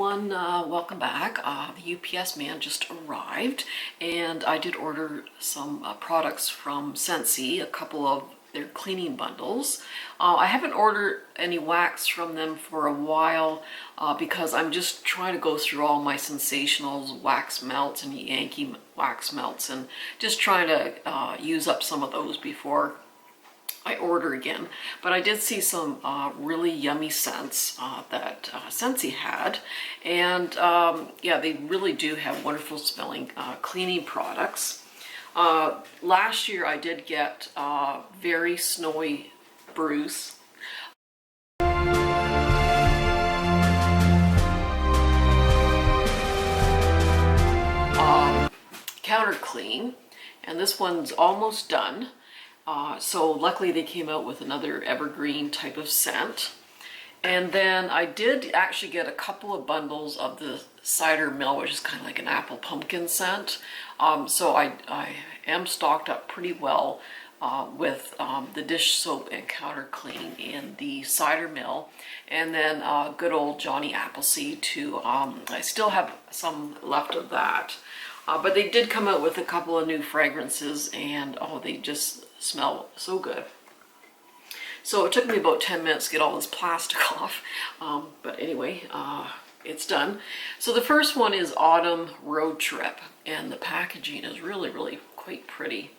everyone, welcome back. The UPS man just arrived and I did order some products from SCENTSY, a couple of their cleaning bundles. I haven't ordered any wax from them for a while because I'm just trying to go through all my Sensationals wax melts and Yankee wax melts and just trying to use up some of those before I order again. But I did see some really yummy scents that SCENTSY had, and yeah, they really do have wonderful smelling cleaning products. Last year I did get Very Snowy Bruce. Counter clean, and this one's almost done. So luckily they came out with another evergreen type of scent. And then I did actually get a couple of bundles of the cider mill, which is kind of like an apple pumpkin scent. So I am stocked up pretty well with the dish soap and counter clean in the cider mill. And then good old Johnny Appleseed too. I still have some left of that. But they did come out with a couple of new fragrances, and oh, they just smell so good. So it took me about 10 minutes to get all this plastic off, but anyway, it's done. So the first one is Autumn Road Trip, and the packaging is really quite pretty.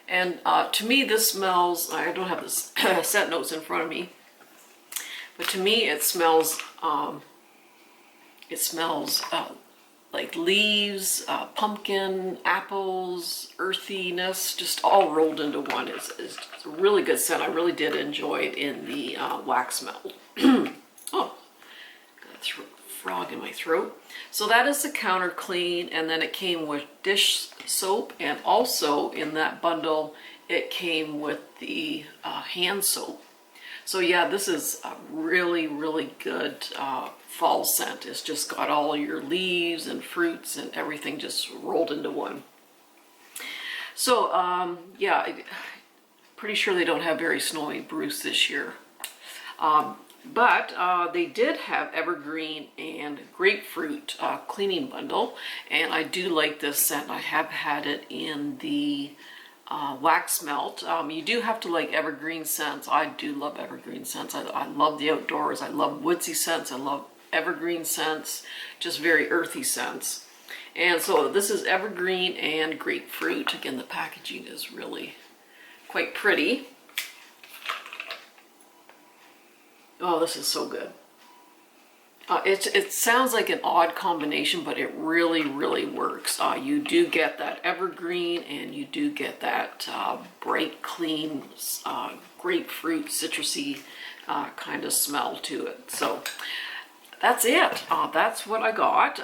And to me this smells, I don't have this scent notes in front of me, but to me it smells like leaves, pumpkin, apples, earthiness, just all rolled into one. It's a really good scent. I really did enjoy it in the wax melt. Oh, got a frog in my throat. So that is the counter clean, and then it came with dish soap, and also in that bundle it came with the hand soap. So yeah, this is a really good fall scent. It's just got all your leaves and fruits and everything just rolled into one. So yeah, pretty sure they don't have Very Snowy Bruce this year. But they did have evergreen and grapefruit cleaning bundle, and I do like this scent. I have had it in the wax melt. You do have to like evergreen scents. I do love evergreen scents. I love the outdoors. I love woodsy scents. I love evergreen scents, just very earthy scents. And so this is evergreen and grapefruit. Again, the packaging is really quite pretty. Oh, this is so good. It sounds like an odd combination, but it really works. You do get that evergreen, and you do get that bright, clean, grapefruit, citrusy kind of smell to it. So that's it. That's what I got.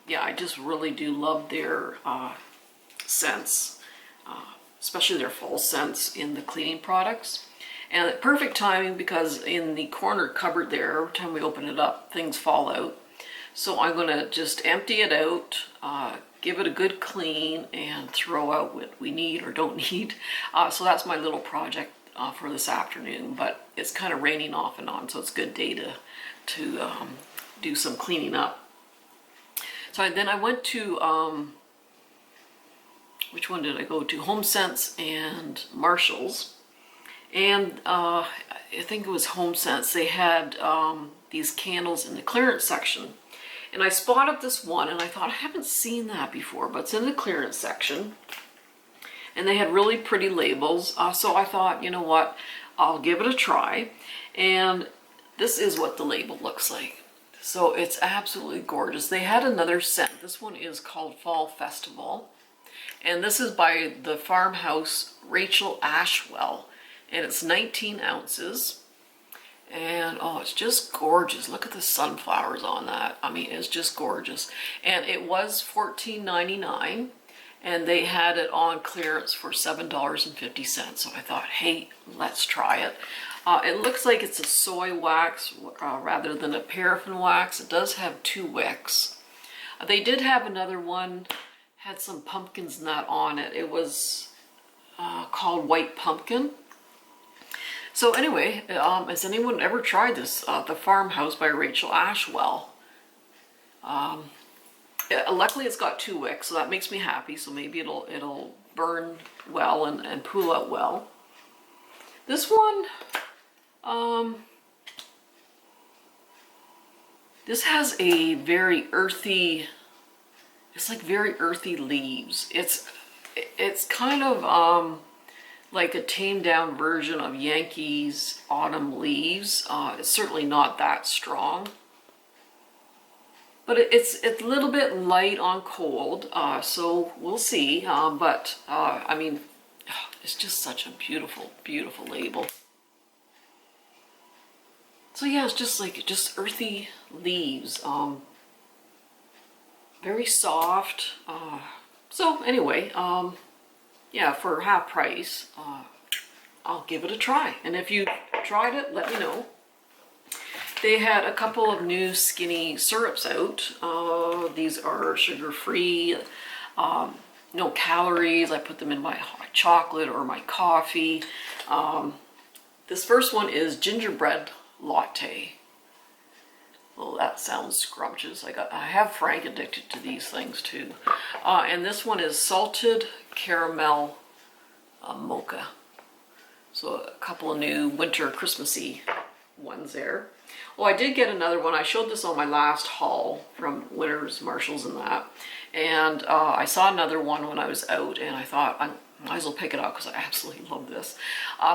Yeah, I just really do love their scents, especially their fall scents in the cleaning products. And perfect timing, because in the corner cupboard there, every time we open it up, things fall out. So I'm gonna just empty it out, give it a good clean, and throw out what we need or don't need. So that's my little project for this afternoon, but it's kind of raining off and on, so it's a good day to do some cleaning up. So then I went to, which one did I go to? Homesense and Marshall's. And I think it was Homesense. They had these candles in the clearance section. And I spotted this one, and I thought, I haven't seen that before, but it's in the clearance section. And they had really pretty labels. So I thought, you know what, I'll give it a try. And this is what the label looks like. So it's absolutely gorgeous. They had another scent. This one is called Fall Festival. And this is by the farmhouse Rachel Ashwell. And it's 19 ounces, and oh, it's just gorgeous. Look at the sunflowers on that. I mean, it's just gorgeous. And it was $14.99, and they had it on clearance for $7.50. So I thought, hey, let's try it. It looks like it's a soy wax rather than a paraffin wax. It does have 2 wicks. They did have another one, had some pumpkins and that on it. It was called White Pumpkin. So anyway, has anyone ever tried this? The Farmhouse by Rachel Ashwell. Luckily it's got 2 wicks, so that makes me happy. So maybe it'll burn well and pool out well. This one, this has a very earthy, it's like very earthy leaves. It's kind of like a tamed down version of Yankees Autumn Leaves. It's certainly not that strong. But it's a little bit light on cold, so we'll see. I mean, it's just such a beautiful, beautiful label. So yeah, it's just earthy leaves, very soft. So anyway, yeah, for half price, I'll give it a try. And if you tried it, let me know. They had a couple of new skinny syrups out. These are sugar-free, no calories. I put them in my hot chocolate or my coffee. This first one is Gingerbread Latte. Well, that sounds scrumptious. I have Frank addicted to these things too. And this one is Salted Caramel Mocha. So a couple of new winter Christmassy ones there. Oh, I did get another one. I showed this on my last haul from Winners, Marshalls and that. And I saw another one when I was out and I thought I might as well pick it up because I absolutely love this.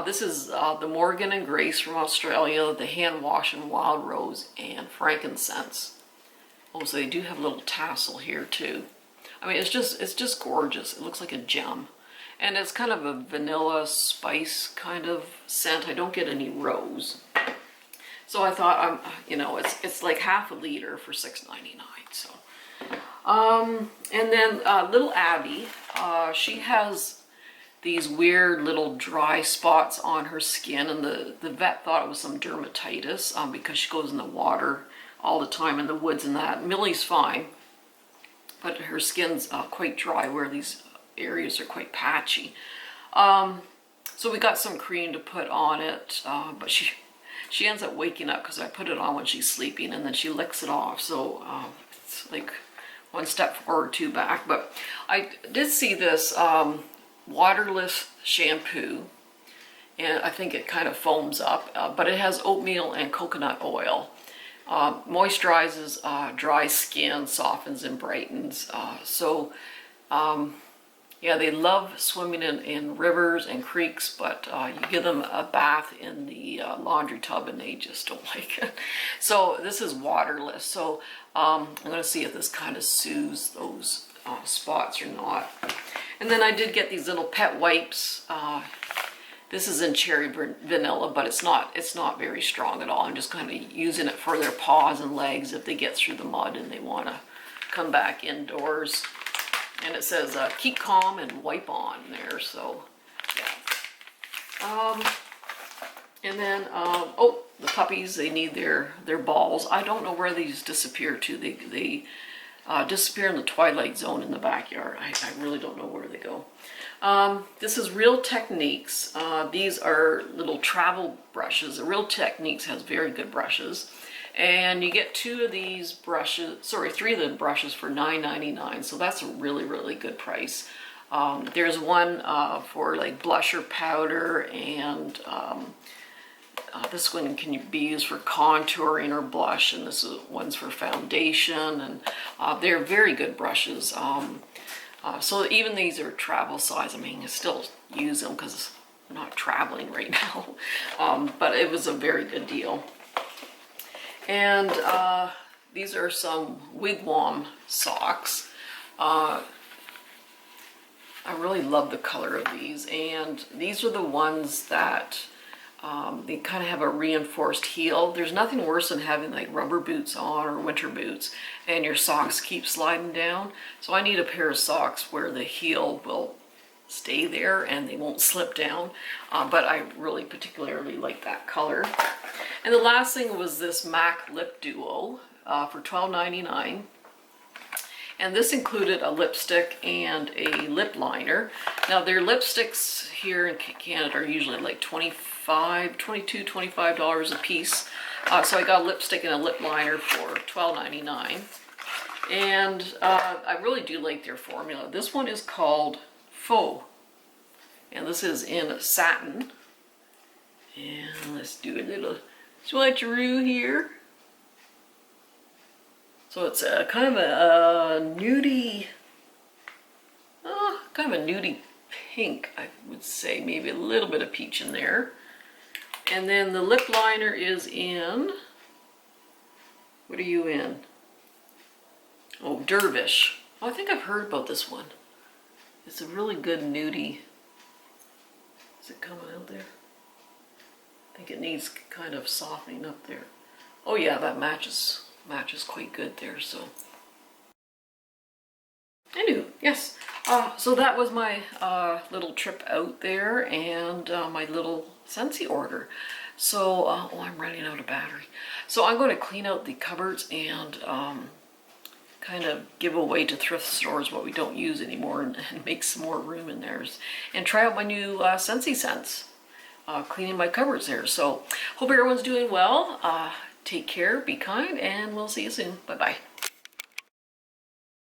This is the Morgan and Grace from Australia, the hand wash and wild rose and frankincense. Oh, so they do have a little tassel here too. I mean, it's just gorgeous. It looks like a gem. And it's kind of a vanilla spice kind of scent. I don't get any rose. So I thought, you know, it's like half a liter for $6.99. So, and then little Abby, she has these weird little dry spots on her skin, and the vet thought it was some dermatitis because she goes in the water all the time in the woods and that. Millie's fine, but her skin's quite dry where these areas are quite patchy. So we got some cream to put on it, but she ends up waking up because I put it on when she's sleeping and then she licks it off. So it's like one step forward, 2 back. But I did see this Waterless Shampoo, and I think it kind of foams up, but it has oatmeal and coconut oil. Moisturizes dry skin, softens and brightens. Yeah, they love swimming in rivers and creeks, but you give them a bath in the laundry tub and they just don't like it. So this is waterless. So I'm going to see if this kind of soothes those spots or not. And then I did get these little pet wipes. This is in cherry vanilla, but it's not very strong at all. I'm just kind of using it for their paws and legs if they get through the mud and they want to come back indoors. And it says, keep calm and wipe on there, so, yeah. And then, oh, the puppies, they need their balls. I don't know where these disappear to. They disappear in the twilight zone in the backyard. I really don't know where they go. This is Real Techniques. These are little travel brushes. Real Techniques has very good brushes. And you get 2 of these brushes, 3 of the brushes for $9.99. So that's a really, really good price. There's one for like blusher powder, and this one can be used for contouring or blush, and this one's for foundation, and they're very good brushes. So even these are travel size. I mean, I still use them because I'm not traveling right now, but it was a very good deal. And these are some Wigwam Socks. I really love the color of these, and these are the ones that they kind of have a reinforced heel. There's nothing worse than having like rubber boots on or winter boots and your socks keep sliding down. So I need a pair of socks where the heel will stay there and they won't slip down, but I really particularly like that color. And the last thing was this MAC Lip Duo for $12.99. And this included a lipstick and a lip liner. Now their lipsticks here in Canada are usually like $25 a piece. So I got a lipstick and a lip liner for $12.99. And I really do like their formula. This one is called Faux, and this is in satin. And let's do a little swatcheroo here. So it's a kind of a nudie, kind of a nudie pink, I would say. Maybe a little bit of peach in there. And then the lip liner is in, what are you in? Oh, Dervish. Oh, I think I've heard about this one. It's a really good nudie. Is it coming out there? I think it needs kind of softening up there. Oh yeah, that matches quite good there, so. Anywho, yes. So that was my little trip out there and my little SCENTSY order. So, oh, I'm running out of battery. So I'm going to clean out the cupboards and kind of give away to thrift stores what we don't use anymore and make some more room in theirs. And try out my new SCENTSY scents. Cleaning my cupboards there. So, hope everyone's doing well. Take care, be kind, and we'll see you soon. Bye-bye.